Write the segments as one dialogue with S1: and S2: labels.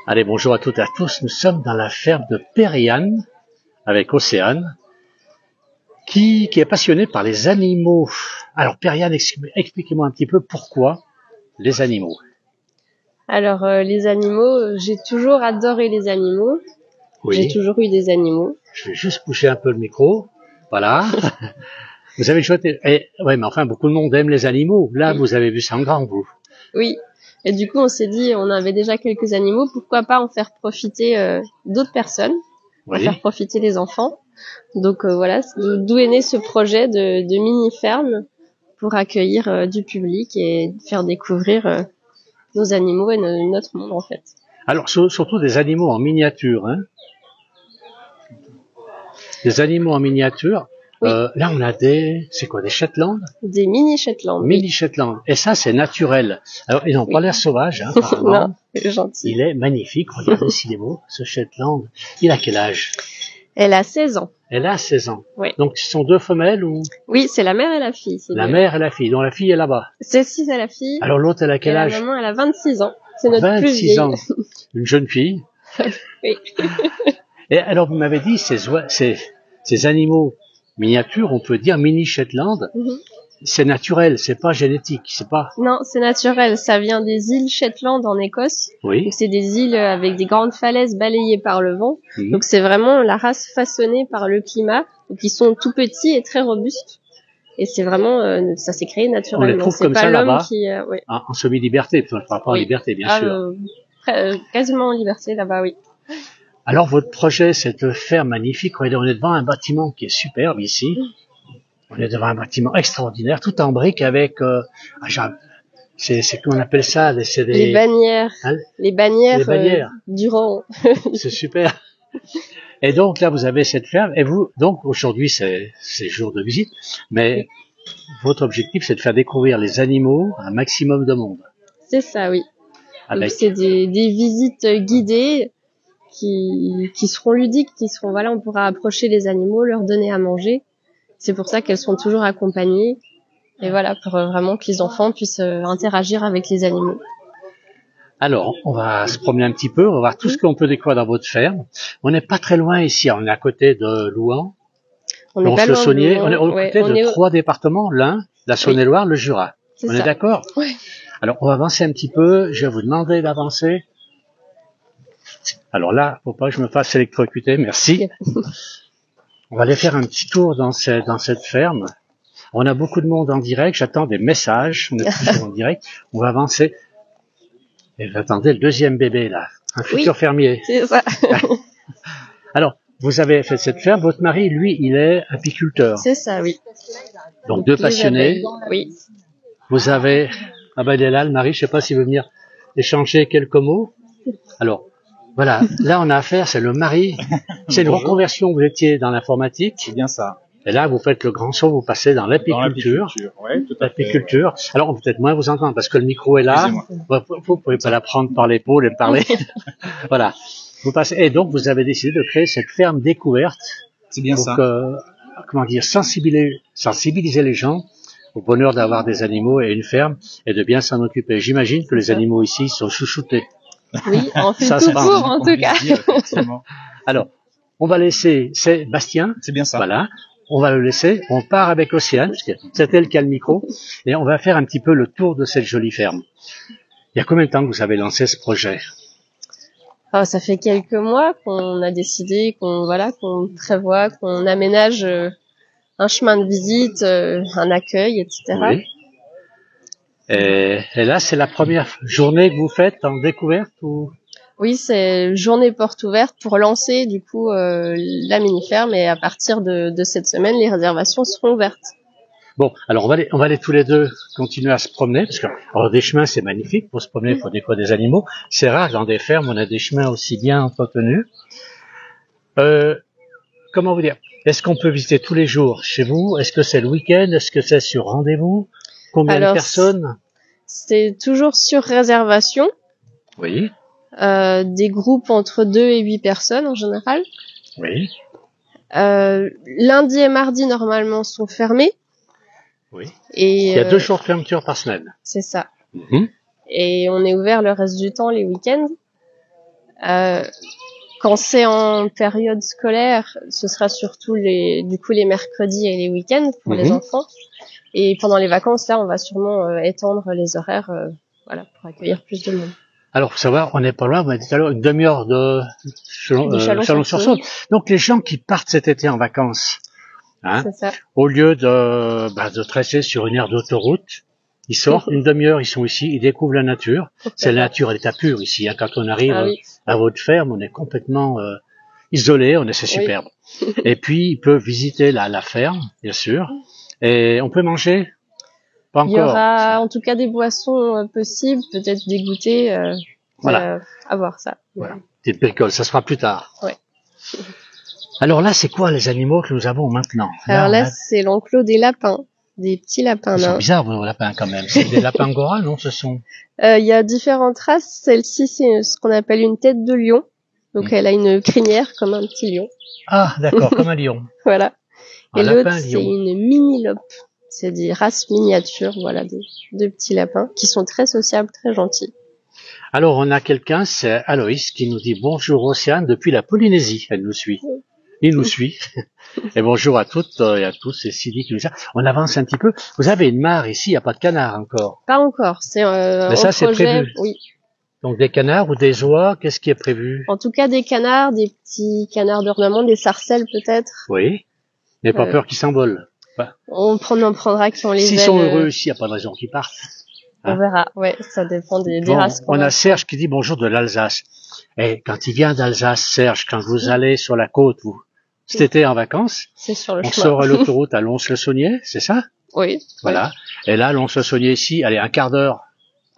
S1: Allez, bonjour à toutes et à tous. Nous sommes dans la ferme de Périane avec Océane qui est passionnée par les animaux. Alors Périane, expliquez-moi un petit peu pourquoi les animaux.
S2: Alors les animaux, j'ai toujours adoré les animaux.
S1: Oui.
S2: J'ai toujours eu des animaux.
S1: Je vais juste bouger un peu le micro. Voilà. Vous avez joué. Ouais, mais enfin, beaucoup de monde aime les animaux. Là, vous avez vu ça en grand, vous.
S2: Oui. Et du coup, on s'est dit, on avait déjà quelques animaux, pourquoi pas en faire profiter d'autres personnes, en faire profiter les enfants. Donc voilà, d'où est né ce projet de mini-ferme pour accueillir du public et faire découvrir nos animaux et notre monde en fait.
S1: Alors, surtout des animaux en miniature, hein. Des animaux en miniature. Oui. Là, on a c'est quoi, des Shetland?
S2: Des mini Shetland.
S1: Mini Shetland. Et ça, c'est naturel. Alors, ils n'ont pas l'air sauvages, hein, apparemment.
S2: Non, c'est gentil.
S1: Il est magnifique. Regardez s'il est beau, ce Shetland. Il a quel âge?
S2: Elle a 16 ans.
S1: Elle a 16 ans.
S2: Oui.
S1: Donc, ce sont deux femelles ou?
S2: Oui, c'est la mère et la fille.
S1: La mère et la fille. Donc, la fille est là-bas.
S2: Celle-ci, c'est la fille.
S1: Alors, l'autre, elle a quel âge?
S2: La maman, elle a 26 ans. C'est notre plus vieille.
S1: 26 ans. Une jeune fille.
S2: Oui.
S1: Et alors, vous m'avez dit, ces animaux miniatures, on peut dire mini Shetland, c'est naturel, c'est pas génétique, c'est pas...
S2: Non, c'est naturel, ça vient des îles Shetland en Écosse.
S1: Oui.
S2: C'est des îles avec des grandes falaises balayées par le vent. Donc c'est vraiment la race façonnée par le climat. Donc ils sont tout petits et très robustes. Et c'est vraiment, ça s'est créé naturellement.
S1: On les trouve comme ça là-bas,
S2: oui.
S1: en semi-liberté, on ne parle pas en liberté, bien sûr.
S2: Quasiment en liberté là-bas, oui.
S1: Alors, votre projet, cette ferme magnifique, on est devant un bâtiment qui est superbe ici. On est devant un bâtiment extraordinaire, tout en briques avec, c'est qu'on appelle ça,
S2: les bannières. Hein, les bannières. Durand.
S1: C'est super. Et donc, là, vous avez cette ferme, et vous, donc, aujourd'hui, c'est jour de visite, mais votre objectif, c'est de faire découvrir les animaux à un maximum de monde.
S2: C'est ça, oui. Donc, c'est des visites guidées, qui seront ludiques, voilà, on pourra approcher les animaux, leur donner à manger. C'est pour ça qu'elles sont toujours accompagnées. Et voilà, pour vraiment que les enfants puissent interagir avec les animaux.
S1: Alors, on va se promener un petit peu, on va voir tout ce qu'on peut découvrir dans votre ferme. On n'est pas très loin ici, on est à côté de Louhans,
S2: on est
S1: le Saunier, on est à côté de 3 départements, l'Ain, la Saône-et-Loire, le Jura. On est d'accord?
S2: Oui.
S1: Alors, on va avancer un petit peu, je vais vous demander d'avancer. Alors là, faut pas que je me fasse électrocuter, merci. On va aller faire un petit tour dans cette ferme. On a beaucoup de monde en direct, j'attends des messages, on est toujours en direct. On va avancer. Et j'attendais le deuxième bébé là, un futur fermier.
S2: C'est ça.
S1: Alors, vous avez fait cette ferme, votre mari, lui, il est apiculteur.
S2: C'est ça, oui.
S1: Donc deux passionnés.
S2: Oui.
S1: Vous avez, il est là, le mari, je sais pas s'il veut venir échanger quelques mots. Alors, voilà, là on a affaire, c'est le mari, c'est une reconversion, vous étiez dans l'informatique. C'est bien ça. Et là vous faites le grand saut, vous passez dans l'apiculture.
S3: Ouais, tout à fait.
S1: L'apiculture. Alors on peut peut-être moins vous entendre parce que le micro est là. Vous pouvez pas la prendre par l'épaule et me parler. Voilà. Vous passez, et donc vous avez décidé de créer cette ferme découverte.
S3: C'est bien ça.
S1: Comment dire, sensibiliser les gens au bonheur d'avoir des animaux et une ferme et de bien s'en occuper. J'imagine que les animaux ici sont chouchoutés.
S2: Oui, on fait tout pour, en tout cas.
S1: Alors, on va laisser, c'est Bastien.
S3: C'est bien ça.
S1: Voilà. On va le laisser. On part avec Océane, parce que c'est elle qui a le micro. Et on va faire un petit peu le tour de cette jolie ferme. Il y a combien de temps que vous avez lancé ce projet?
S2: Ça fait quelques mois qu'on a décidé, qu'on prévoit, qu'on aménage un chemin de visite, un accueil, etc.
S1: Oui. Et là, c'est la première journée que vous faites en découverte ou?
S2: Oui, c'est journée porte ouverte pour lancer du coup la mini-ferme et à partir de cette semaine, les réservations seront ouvertes.
S1: Bon, alors on va aller tous les deux continuer à se promener parce que alors des chemins c'est magnifique pour se promener, pour découvrir des animaux. C'est rare dans des fermes on a des chemins aussi bien entretenus. Comment vous dire? Est-ce qu'on peut visiter tous les jours chez vous? Est-ce que c'est le week-end? Est-ce que c'est sur rendez-vous? Combien de personnes?
S2: C'est toujours sur réservation.
S1: Oui.
S2: Des groupes entre 2 et 8 personnes en général.
S1: Oui.
S2: Lundi et mardi normalement sont fermés.
S1: Oui.
S2: Et
S1: il y a 2 jours de fermeture par semaine.
S2: C'est ça. Et on est ouvert le reste du temps les week-ends. Quand c'est en période scolaire, ce sera surtout les mercredis et les week-ends pour les enfants. Et pendant les vacances, là, on va sûrement étendre les horaires, voilà, pour accueillir plus de monde.
S1: Alors, faut savoir, on n'est pas loin, vous m'avez dit tout à l'heure, une demi-heure de Chalon-sur-Saône. Donc, les gens qui partent cet été en vacances, hein, au lieu de tresser sur une aire d'autoroute, ils sortent une demi-heure, ils sont ici, ils découvrent la nature. C'est la nature à l'état pur ici. Hein. Quand on arrive à votre ferme, on est complètement isolé, c'est superbe. Et puis, ils peuvent visiter la ferme, bien sûr. Et on peut manger? Pas encore.
S2: Il y aura en tout cas des boissons possibles, peut-être des goûters.
S1: Voilà.
S2: À voir ça.
S1: Voilà. Petite bricole, ça sera plus tard.
S2: Ouais.
S1: Alors là, c'est quoi les animaux que nous avons maintenant?
S2: Alors là, c'est l'enclos des lapins. Des petits lapins nains.
S1: Ils sont bizarres, vos lapins, quand même. C'est des lapins angora, non, ce sont?
S2: Il y a différentes races. Celle-ci, c'est ce qu'on appelle une tête de lion. Donc, elle a une crinière comme un petit lion.
S1: Ah, d'accord, comme un lion.
S2: Voilà. Et l'autre, c'est une mini-lope. C'est des races miniatures, voilà, de petits lapins qui sont très sociables, très gentils.
S1: Alors, on a quelqu'un, c'est Aloïs, qui nous dit bonjour Océane depuis la Polynésie. Elle nous suit. Il nous suit. Et bonjour à toutes et à tous. C'est Sylvie qui nous dit. On avance un petit peu. Vous avez une mare ici, il n'y a pas de canard encore.
S2: Pas encore. C'est
S1: mais ça, c'est prévu.
S2: Oui.
S1: Donc des canards ou des oies, qu'est-ce qui est prévu?
S2: En tout cas, des canards, des petits canards d'ornement, des sarcelles peut-être.
S1: Oui. Mais pas peur qu'ils s'envolent. Enfin,
S2: on en prendra qui ont les ailes.
S1: S'ils sont heureux ici, il n'y a pas de raison qu'ils partent.
S2: Hein? On verra. Ouais, ça dépend des races.
S1: On a Serge qui dit bonjour de l'Alsace. Et quand il vient d'Alsace, Serge, quand vous allez sur la côte, vous, cet été en vacances,
S2: c'est sur le
S1: on sort à l'autoroute à Lons-le-Saunier, c'est ça?
S2: Oui.
S1: Voilà. Et là, Lons-le-Saunier ici, allez, un quart d'heure.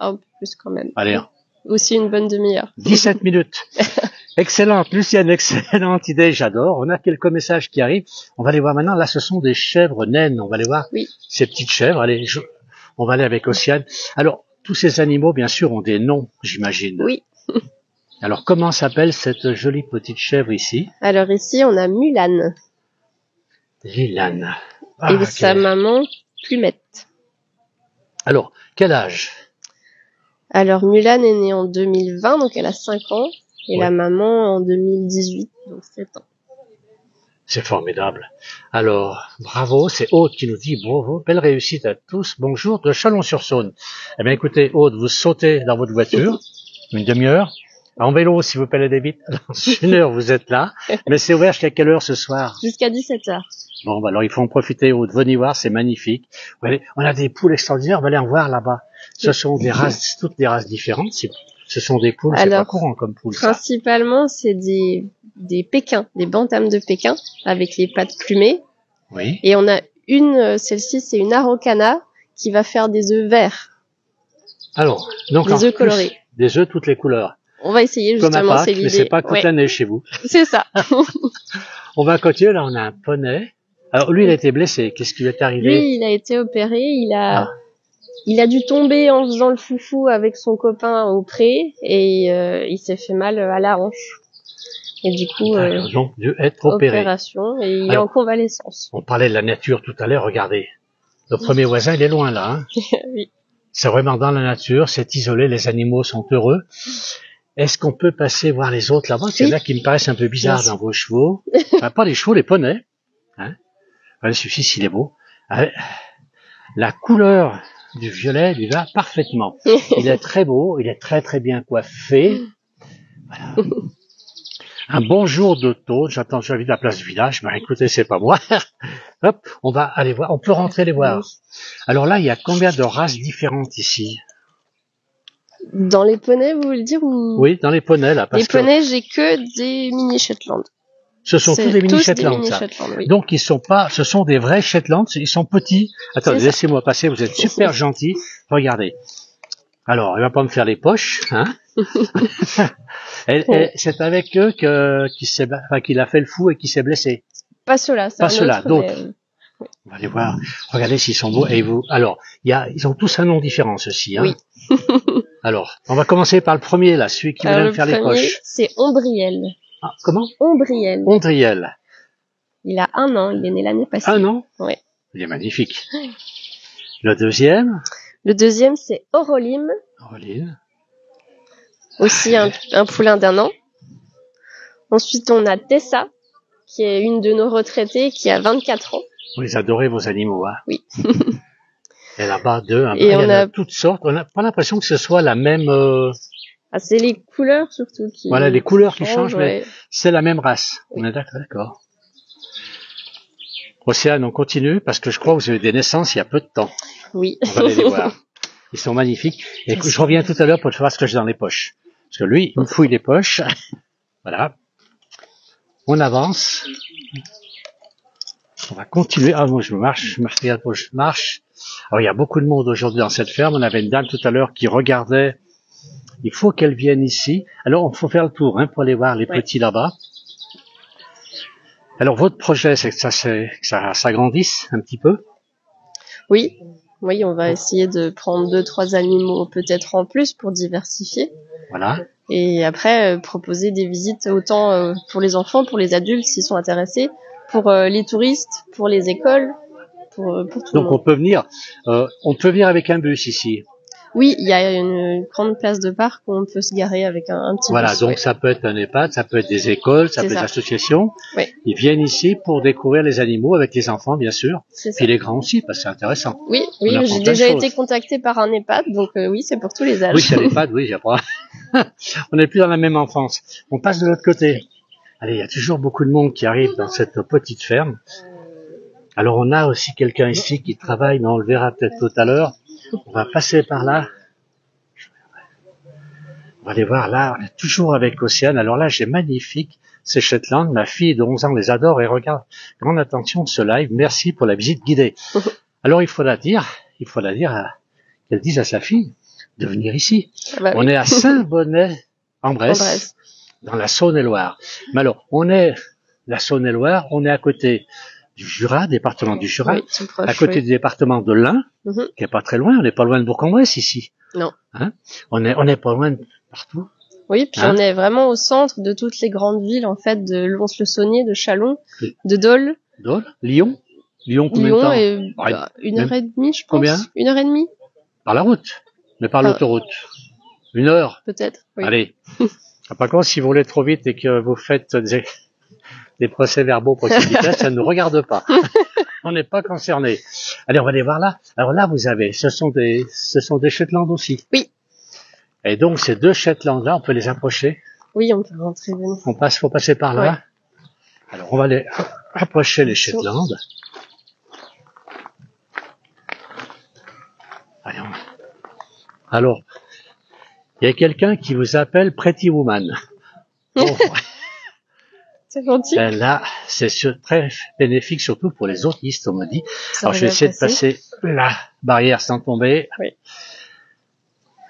S2: Oh, plus quand même.
S1: Allez.
S2: Aussi une bonne demi-heure.
S1: 17 minutes. Excellente, Lucienne, excellente idée, j'adore. On a quelques messages qui arrivent. On va les voir maintenant. Là, ce sont des chèvres naines. On va les voir.
S2: Oui.
S1: Ces petites chèvres. Allez, on va aller avec Océane. Alors, tous ces animaux, bien sûr, ont des noms, j'imagine.
S2: Oui.
S1: Alors, comment s'appelle cette jolie petite chèvre ici?
S2: Alors ici, on a Mulan.
S1: Mulan.
S2: Et sa maman, Plumette.
S1: Alors, quel âge?
S2: Alors, Mulan est née en 2020, donc elle a 5 ans. Et la maman en 2018, donc 7 ans.
S1: C'est formidable. Alors, bravo, c'est Aude qui nous dit bravo, belle réussite à tous, bonjour de Chalon-sur-Saône. Eh bien écoutez, Aude, vous sautez dans votre voiture, une demi-heure, en vélo si vous payez des bits, dans une heure vous êtes là, mais c'est ouvert jusqu'à quelle heure ce soir?
S2: Jusqu'à 17h.
S1: Bon, bah alors il faut en profiter, Aude, venez voir, c'est magnifique. On a des poules extraordinaires, on va aller en voir là-bas. Ce sont des races, toutes des races différentes, ce sont des poules, c'est pas courant comme poules.
S2: Principalement, c'est des Pékins, des bantams de Pékin, avec les pattes plumées.
S1: Oui.
S2: Et on a celle-ci, c'est une Araucana, qui va faire des œufs verts.
S1: Alors, donc
S2: des œufs colorés.
S1: Des œufs toutes les couleurs.
S2: On va essayer justement, c'est l'idée.
S1: Mais c'est pas toute l'année chez vous.
S2: C'est ça.
S1: On va continuer, là on a un poney. Alors lui, il a été blessé, qu'est-ce qui lui est arrivé?
S2: Lui, il a été opéré, il a dû tomber en faisant le foufou avec son copain au pré et il s'est fait mal à la hanche. Et du coup,
S1: donc dû être opéré.
S2: Opération et il est en convalescence.
S1: On parlait de la nature tout à l'heure, regardez. Le premier voisin, il est loin là. Hein.
S2: Oui.
S1: C'est vraiment dans la nature, c'est isolé, les animaux sont heureux. Est-ce qu'on peut passer voir les autres là-bas? C'est là qui me paraissent un peu bizarres dans vos chevaux. Enfin, pas les chevaux, les poneys. Hein? Voilà, celui-ci, il est beau. La couleur du violet lui va parfaitement. Il est très beau, il est très très bien coiffé. Voilà. Un bonjour de taupe, j'habite à la place du village, mais écoutez, c'est pas moi. Hop, on va aller voir, on peut rentrer les voir. Alors là, il y a combien de races différentes ici?
S2: Dans les poneys, vous voulez dire ou...
S1: Oui, dans les poneys là.
S2: Les poneys, j'ai que des mini Shetland.
S1: Ce sont tous des mini Shetland, ça.
S2: Oui.
S1: Donc ils sont pas, ce sont des vrais Shetland, ils sont petits. Attendez, laissez-moi passer, vous êtes super gentils. Regardez. Alors, il va pas me faire les poches, hein. et c'est avec eux qu'il a fait le fou et qu'il s'est blessé.
S2: Pas ceux-là,
S1: pas ceux-là, d'autres. On va aller voir. Regardez s'ils sont beaux. Et vous, alors, ils ont tous un nom différent, ceux-ci, hein.
S2: Oui.
S1: Alors, on va commencer par le premier, là, celui qui voulait me faire les poches.
S2: C'est Ondriel.
S1: Ah, comment?
S2: Ondriel.
S1: Ondriel.
S2: Il a 1 an, il est né l'année passée.
S1: 1 an?
S2: Oui.
S1: Il est magnifique. Le deuxième?
S2: Le deuxième, c'est Orolim.
S1: Orolim.
S2: Aussi un poulain d'1 an. Ensuite, on a Tessa, qui est une de nos retraitées, qui a 24 ans.
S1: Vous les adorez, vos animaux, hein?
S2: Oui.
S1: Et là-bas, deux.
S2: Et
S1: il y en a toutes sortes. On n'a pas l'impression que ce soit la même...
S2: Ah, c'est les couleurs, surtout, qui...
S1: Voilà, les couleurs qui changent,
S2: ouais.
S1: mais c'est la même race. Oui. On est d'accord. Océane, on continue, parce que je crois que vous avez des naissances il y a peu de temps.
S2: Oui.
S1: On va aller les voir. Ils sont magnifiques. Et je reviens tout à l'heure pour te voir ce que j'ai dans les poches. Parce que lui, il me fouille les poches. Voilà. On avance. On va continuer. Ah, moi, je marche. Je marche. Alors, il y a beaucoup de monde aujourd'hui dans cette ferme. On avait une dame tout à l'heure qui regardait. Il faut qu'elle vienne ici. Alors, il faut faire le tour, hein, pour aller voir les petits là-bas. Alors, votre projet, c'est que ça s'agrandisse un petit peu?
S2: Oui. Oui, on va essayer de prendre 2-3 animaux peut-être en plus pour diversifier.
S1: Voilà.
S2: Et après, proposer des visites autant pour les enfants, pour les adultes s'ils sont intéressés, pour les touristes, pour les écoles, pour tout le monde.
S1: Donc on peut venir avec un bus ici.
S2: Oui, il y a une grande place de parc où on peut se garer avec un petit bus.
S1: Voilà, donc ça peut être un EHPAD, ça peut être des écoles, ça peut être des associations.
S2: Oui.
S1: Ils viennent ici pour découvrir les animaux avec les enfants, bien sûr. Puis les grands aussi, parce que c'est intéressant.
S2: Oui, j'ai déjà été contactée par un EHPAD, donc oui, c'est pour tous les âges.
S1: Oui, c'est l'EHPAD, oui, j'apprends. On n'est plus dans la même enfance. On passe de l'autre côté. Allez, il y a toujours beaucoup de monde qui arrive dans cette petite ferme. Alors on a aussi quelqu'un ici qui travaille, mais on le verra peut-être tout à l'heure. On va passer par là. On va aller voir là, on est toujours avec Océane. Alors là, j'ai magnifique ces Shetland. Ma fille de 11 ans les adore et regarde. Grande attention ce live. Merci pour la visite guidée. Alors il faut la dire qu'elle dise à sa fille de venir ici.
S2: Bah,
S1: on est à Saint-Bonnet-en-Bresse, dans la Saône-et-Loire. Mais alors, la Saône-et-Loire, on est à côté du Jura, département du Jura, à côté du département de l'Ain, qui est pas très loin. On n'est pas loin de Bourg-en-Bresse ici.
S2: Non.
S1: Hein, on est pas loin de partout.
S2: Oui, puis on est vraiment au centre de toutes les grandes villes, en fait, de Lons-le-Saunier, de Châlons, de Dole.
S1: Lyon, combien de temps?
S2: Et, une heure et demie, je pense.
S1: Combien?
S2: 1h30.
S1: Par la route, mais par l'autoroute. 1 heure.
S2: Peut-être, oui.
S1: Allez. Par contre, si vous voulez trop vite et que vous faites des procès-verbaux pour vitesse, ça ne nous regarde pas. On n'est pas concernés. Allez, on va aller voir là. Alors là, vous avez, ce sont des Shetland aussi.
S2: Oui.
S1: Et donc, ces 2 Shetland là, on peut les approcher.
S2: Oui, on peut rentrer.
S1: Faut passer par là. Ouais. Alors, on va aller approcher les Shetland. Allez, Alors, il y a quelqu'un qui vous appelle Pretty Woman. Bon.
S2: C'est gentil.
S1: Là, c'est très bénéfique, surtout pour les autistes, on me dit. Alors, je vais essayer de passer la barrière sans tomber.
S2: Oui.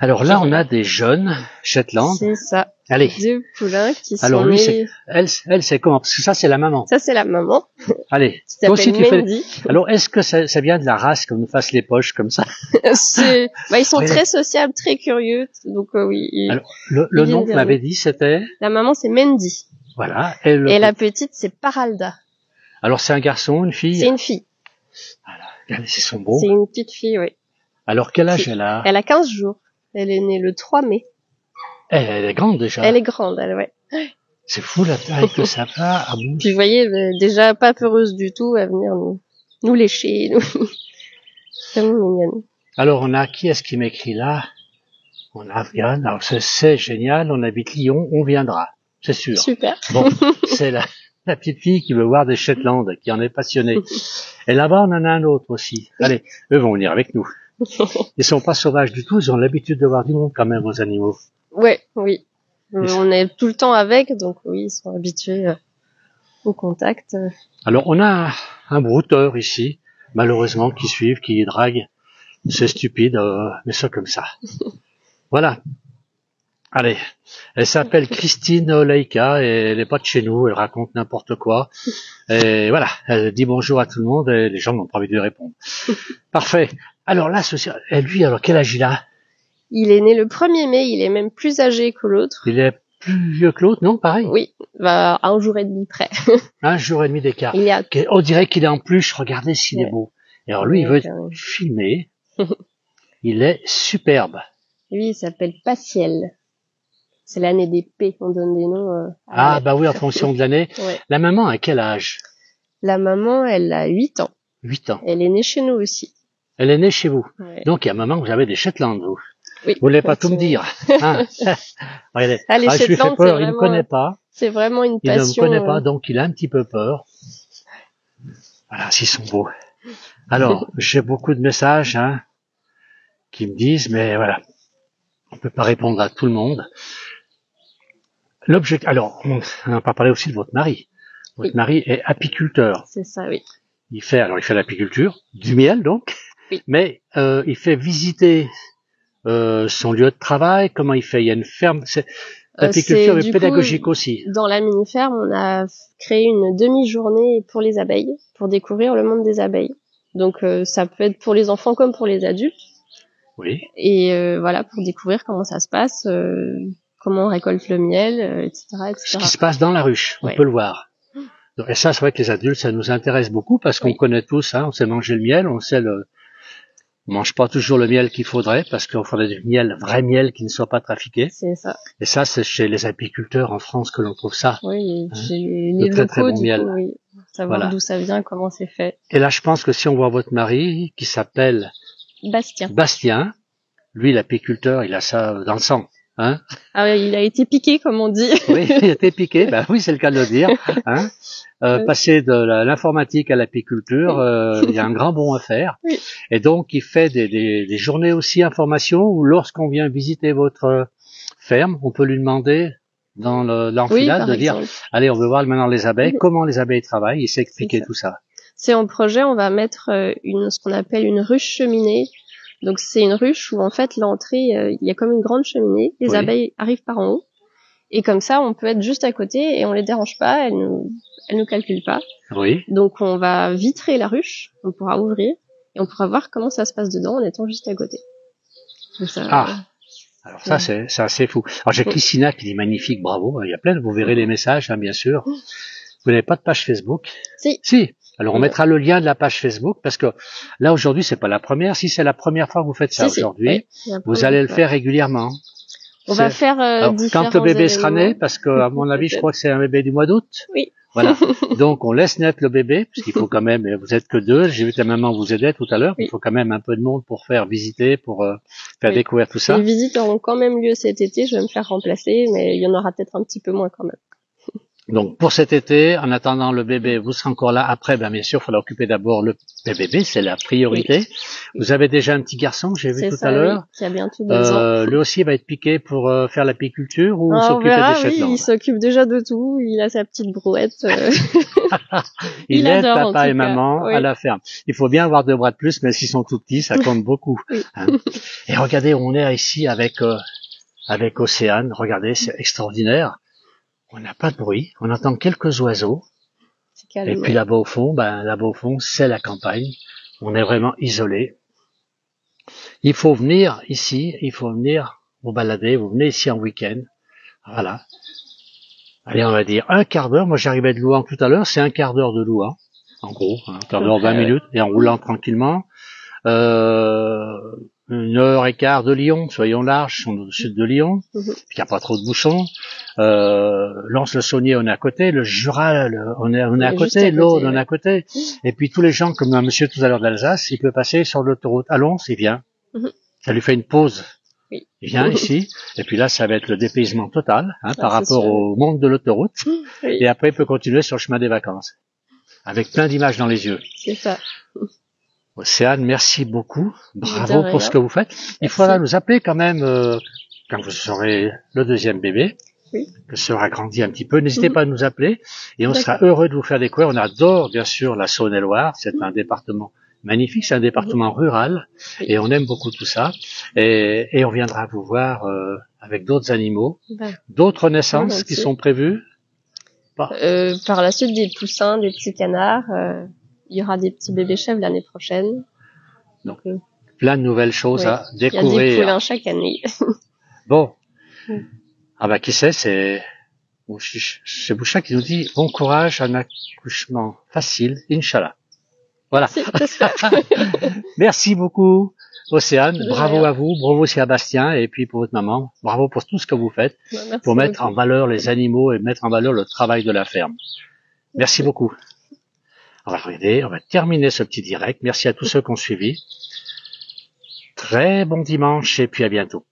S1: Alors là, on a des jeunes Shetland.
S2: C'est ça.
S1: Allez.
S2: 2 poulains qui sont
S1: Alors lui,
S2: nés...
S1: elle, c'est comment? Parce que ça, c'est la maman.
S2: Ça, c'est la maman.
S1: Allez.
S2: Qui s'appelle Mendy.
S1: Alors, est-ce que ça vient de la race qu'on nous fasse les poches comme ça?
S2: Ils sont très sociables, très curieux. Donc, oui.
S1: Alors, le nom que m'avait dit, c'était?
S2: La maman, c'est Mendy.
S1: Voilà.
S2: Et la petite, c'est Paralda.
S1: Alors, c'est un garçon, une fille?
S2: C'est une fille.
S1: Voilà. Regardez, c'est son beau.
S2: C'est une petite fille, oui.
S1: Alors, quel âge elle a?
S2: Elle a 15 jours. Elle est née le 3 mai.
S1: Elle est grande déjà.
S2: Elle est grande, ouais.
S1: C'est fou la taille que ça a. Ah bon.
S2: Puis vous voyez, déjà pas peureuse du tout à venir nous lécher. C'est mignonne.
S1: Alors on a, qui est-ce qui m'écrit là? On a Afghan. Alors c'est génial, on habite Lyon, on viendra. C'est sûr.
S2: Super.
S1: Bon, c'est la petite fille qui veut voir des Shetland, qui en est passionnée. Et là-bas, on en a un autre aussi. Allez, eux vont venir avec nous. Ils sont pas sauvages du tout, ils ont l'habitude de voir du monde quand même, aux animaux.
S2: Ouais, oui. On est tout le temps avec, donc oui, ils sont habitués au contact.
S1: Alors, on a un brouteur ici, malheureusement, qui drague. C'est stupide, mais c'est comme ça. Voilà. Allez. Elle s'appelle Christine Oleika et elle est pas de chez nous, elle raconte n'importe quoi. Et voilà. Elle dit bonjour à tout le monde et les gens n'ont pas envie de lui répondre. Parfait. Alors là, lui, alors quel âge il a?
S2: Il est né le 1er mai, il est même plus âgé que l'autre.
S1: Il est plus vieux que l'autre, non? Pareil?
S2: Oui, 1 jour et demi près.
S1: 1 jour et demi d'écart.
S2: A...
S1: On dirait qu'il est en peluche, regardez s'il est beau. Et alors lui, il veut être filmé. Il est superbe.
S2: Lui, il s'appelle Paciel. C'est l'année des P, on donne des noms.
S1: Bah oui, en fonction de l'année.
S2: Ouais.
S1: La maman, à quel âge?
S2: La maman, elle a 8 ans.
S1: 8 ans.
S2: Elle est née chez nous aussi.
S1: Elle est née chez vous.
S2: Ouais.
S1: Donc, il y a un moment que vous avez des Shetland, vous.
S2: Oui.
S1: Vous voulez pas tout me dire. Hein. Regardez.
S2: Les
S1: je lui fais
S2: Shetland,
S1: peur, il me connaît pas.
S2: C'est vraiment une passion.
S1: Il ne me connaît pas, donc il a un petit peu peur. Voilà, s'ils sont beaux. Alors, j'ai beaucoup de messages, qui me disent, mais voilà, on peut pas répondre à tout le monde. L'objectif, alors, on n'a pas parlé aussi de votre mari. Votre mari est apiculteur.
S2: C'est ça, oui.
S1: Il fait l'apiculture, du miel donc,
S2: oui.
S1: Mais il fait visiter son lieu de travail, comment il fait? Il y a une ferme, l'apiculture est pédagogique aussi.
S2: Dans la mini-ferme, on a créé une demi-journée pour les abeilles, pour découvrir le monde des abeilles. Donc ça peut être pour les enfants comme pour les adultes.
S1: Oui.
S2: Et voilà, pour découvrir comment ça se passe, comment on récolte le miel, etc., etc.
S1: Ce qui se passe dans la ruche, on peut le voir. Et ça, c'est vrai que les adultes, ça nous intéresse beaucoup parce qu'on connaît tous, on sait manger le miel, on mange pas toujours le miel qu'il faudrait parce qu'il faudrait du miel, vrai miel qui ne soit pas trafiqué.
S2: C'est ça.
S1: Et ça, c'est chez les apiculteurs en France que l'on trouve ça.
S2: Oui, chez les locaux,
S1: très bon miel.
S2: Coup, oui. Savoir d'où ça vient, comment c'est fait.
S1: Et là, je pense que si on voit votre mari, qui s'appelle Bastien, lui, l'apiculteur, il a ça dans le sang.
S2: Ah oui, il a été piqué, comme on dit.
S1: Oui, il a été piqué, oui, c'est le cas de le dire. Passer de l'informatique à l'apiculture, il y a un grand bond à faire.
S2: Oui.
S1: Et donc, il fait des journées aussi information où lorsqu'on vient visiter votre ferme, on peut lui demander dans l'enfilade de dire, allez, on veut voir maintenant les abeilles, comment les abeilles travaillent, il sait expliquer tout ça.
S2: C'est en projet, on va mettre ce qu'on appelle une ruche cheminée. Donc c'est une ruche où en fait l'entrée, il y a comme une grande cheminée, les abeilles arrivent par en haut, et comme ça on peut être juste à côté et on les dérange pas, elles nous calculent pas.
S1: Oui.
S2: Donc on va vitrer la ruche, on pourra ouvrir et on pourra voir comment ça se passe dedans en étant juste à côté. Donc ça,
S1: alors ça c'est assez fou. Alors j'ai Christina qui dit magnifique, bravo, il y a plein, vous verrez les messages, bien sûr. Vous n'avez pas de page Facebook? Si. Alors on mettra le lien de la page Facebook parce que là aujourd'hui c'est pas la première. Si c'est la première fois que vous faites ça aujourd'hui, vous allez le faire régulièrement.
S2: On va faire différents
S1: quand le bébé
S2: événements.
S1: sera né, parce que à mon avis je crois que c'est un bébé du mois d'août.
S2: Oui.
S1: Voilà. Donc on laisse naître le bébé parce qu'il faut quand même. Vous êtes que deux. J'ai vu ta maman vous aider tout à l'heure. Il faut quand même un peu de monde pour faire visiter, pour faire découvrir tout ça.
S2: Les visites auront quand même lieu cet été. Je vais me faire remplacer, mais il y en aura peut-être un petit peu moins quand même.
S1: Donc pour cet été, en attendant le bébé, vous serez encore là. Après, bien sûr, il faudra occuper d'abord le bébé, c'est la priorité. Oui. Vous avez déjà un petit garçon que j'ai vu tout à l'heure.
S2: Qui a bientôt 2 ans.
S1: Lui aussi, il va être piqué pour faire l'apiculture ou s'occuper des Shetland.
S2: Oui, il s'occupe déjà de tout. Il a sa petite brouette.
S1: il aide papa et maman à la ferme. Il faut bien avoir 2 bras de plus, mais s'ils sont tout petits, ça compte beaucoup. Et regardez, on est ici avec Océane. Regardez, c'est extraordinaire. On n'a pas de bruit, on entend quelques oiseaux. Et puis là-bas au fond, c'est la campagne. On est vraiment isolé. Il faut venir ici, vous balader, vous venez ici en week-end. Voilà. Allez, on va dire un quart d'heure. Moi, j'arrivais de Louhans tout à l'heure, c'est un quart d'heure de Louhans, en gros, un quart d'heure, 20 minutes, et en roulant tranquillement. 1h15 de Lyon, soyons larges, on est au sud de Lyon, il n'y a pas trop de bouchons. Lens-le-Saunier, on est à côté, le Jura, on est à côté, l'Aude, on est à côté. Et puis tous les gens, comme un monsieur tout à l'heure d'Alsace, il peut passer sur l'autoroute à Lons, il vient. Ça lui fait une pause. Il vient ici, et puis là, ça va être le dépaysement total, par rapport au monde de l'autoroute. Et après, il peut continuer sur le chemin des vacances. Avec plein d'images dans les yeux.
S2: C'est ça.
S1: Océane, merci beaucoup. Bravo pour ce que vous faites. Il faudra nous appeler quand même quand vous aurez le 2e bébé, que sera grandi un petit peu. N'hésitez pas à nous appeler et on sera heureux de vous faire découvrir. On adore bien sûr la Saône-et-Loire. C'est un département magnifique, c'est un département rural et on aime beaucoup tout ça. Et on viendra vous voir avec d'autres animaux, d'autres naissances qui sont prévues.
S2: Par la suite, des poussins, des petits canards. Il y aura des petits bébés chèvres l'année prochaine.
S1: Donc, plein de nouvelles choses à découvrir.
S2: Il y a des poulains chaque année.
S1: Bon. Qui sait, c'est Boucha qui nous dit bon courage, un accouchement facile, Inch'Allah. Voilà.
S2: J'espère.
S1: Merci beaucoup. Océane, bravo à vous, bravo Sébastien, et puis pour votre maman, bravo pour tout ce que vous faites, pour mettre en valeur les animaux et mettre en valeur le travail de la ferme. Merci beaucoup. On va terminer ce petit direct. Merci à tous ceux qui ont suivi. Très bon dimanche et puis à bientôt.